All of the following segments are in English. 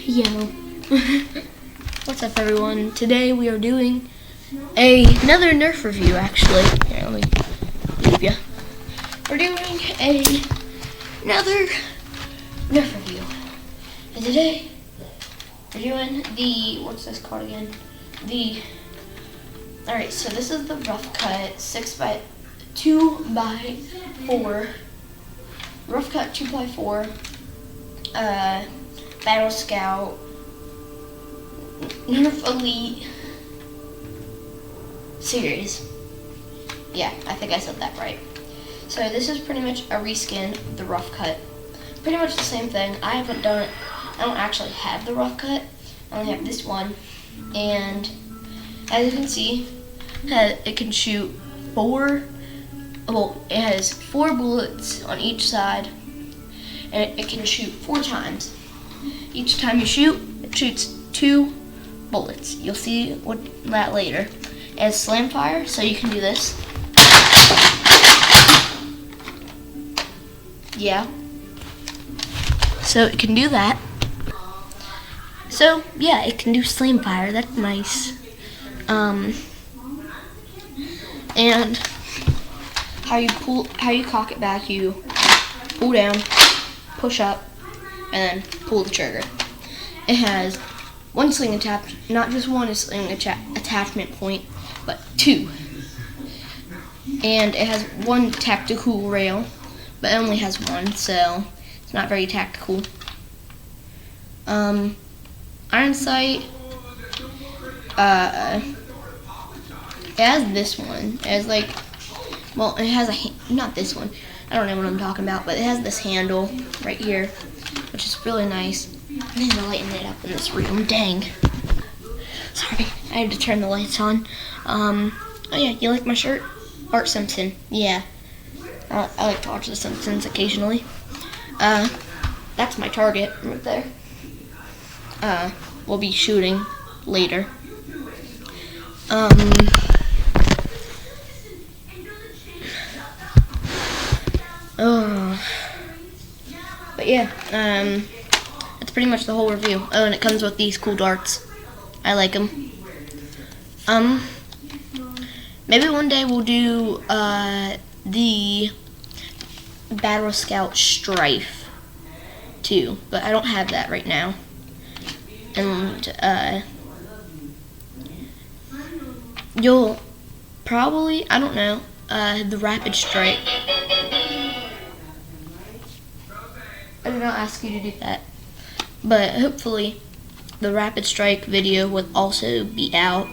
Yo. What's up, everyone? Today we are doing another Nerf review, actually. Here, let me leave ya. We're doing another Nerf review. And today we're doing the, what's this called again? Alright, so this is the Roughcut 2x4. Roughcut 2x4. Battle Scout, Nerf Elite series. Yeah, I think I said that right. So this is pretty much a reskin of the Roughcut. Pretty much the same thing. I haven't done it. I don't actually have the Roughcut. I only have this one. And as you can see, it can shoot it has 4 bullets on each side. And it can shoot 4 times. Each time you shoot, it shoots 2 bullets. You'll see that later. It has slam fire, so you can do this. Yeah. So it can do that. So yeah, it can do slam fire. That's nice. And how you cock it back, you pull down, push up, and then pull the trigger. It has one sling attachment, not just one sling attachment point, but 2. And it has one tactical rail, but it only has one, so it's not very tactical. Iron sight. It has this one. It has like, well, it has not this one. I don't know what I'm talking about, but it has this handle right here, which is really nice. I need to lighten it up in this room. Dang. Sorry, I had to turn the lights on. Oh yeah, you like my shirt? Art Simpson. Yeah. I like to watch The Simpsons occasionally. That's my target right there. We'll be shooting later. But yeah, that's pretty much the whole review. Oh, and it comes with these cool darts. I like them. Maybe one day we'll do the Battle Scout Strife too, but I don't have that right now. And you'll probably, I don't know, the Rapid Strike. I did not ask you to do that, but hopefully the Rapid Strike video will also be out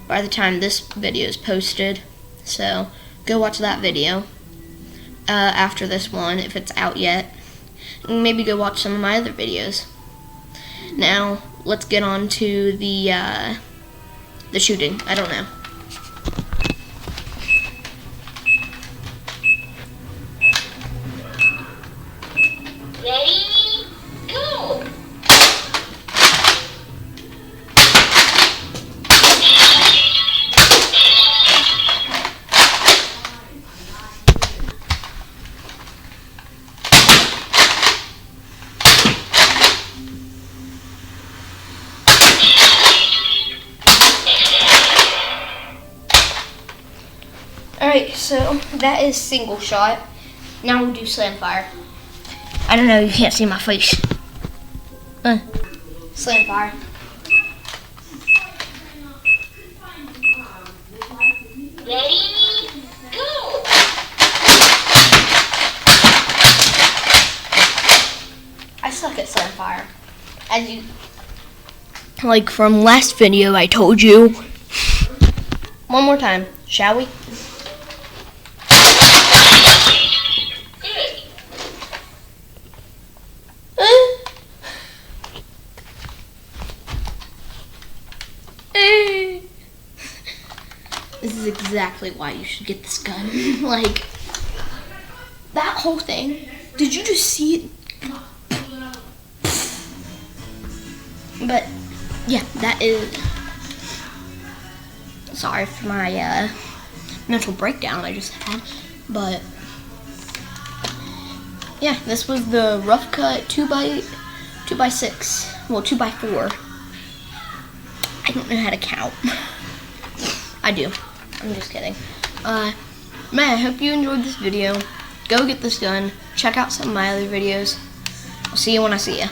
by the time this video is posted, so go watch that video after this one if it's out yet, and maybe go watch some of my other videos. Now let's get on to the shooting. I don't know. Ready, go! Alright, so that is single shot. Now we'll do slam fire. I don't know, you can't see my face. Slam fire. Ready, go! I suck at slam fire. As you, like from last video I told you. One more time, shall we? This is exactly why you should get this gun. Like, that whole thing. Did you just see it? But, yeah, that is... Sorry for my mental breakdown I just had. But, yeah, this was the Roughcut 2x6. Well, 2x4. I don't know how to count. I do. I'm just kidding. Man, I hope you enjoyed this video. Go get this done. Check out some of my other videos. I'll see you when I see you.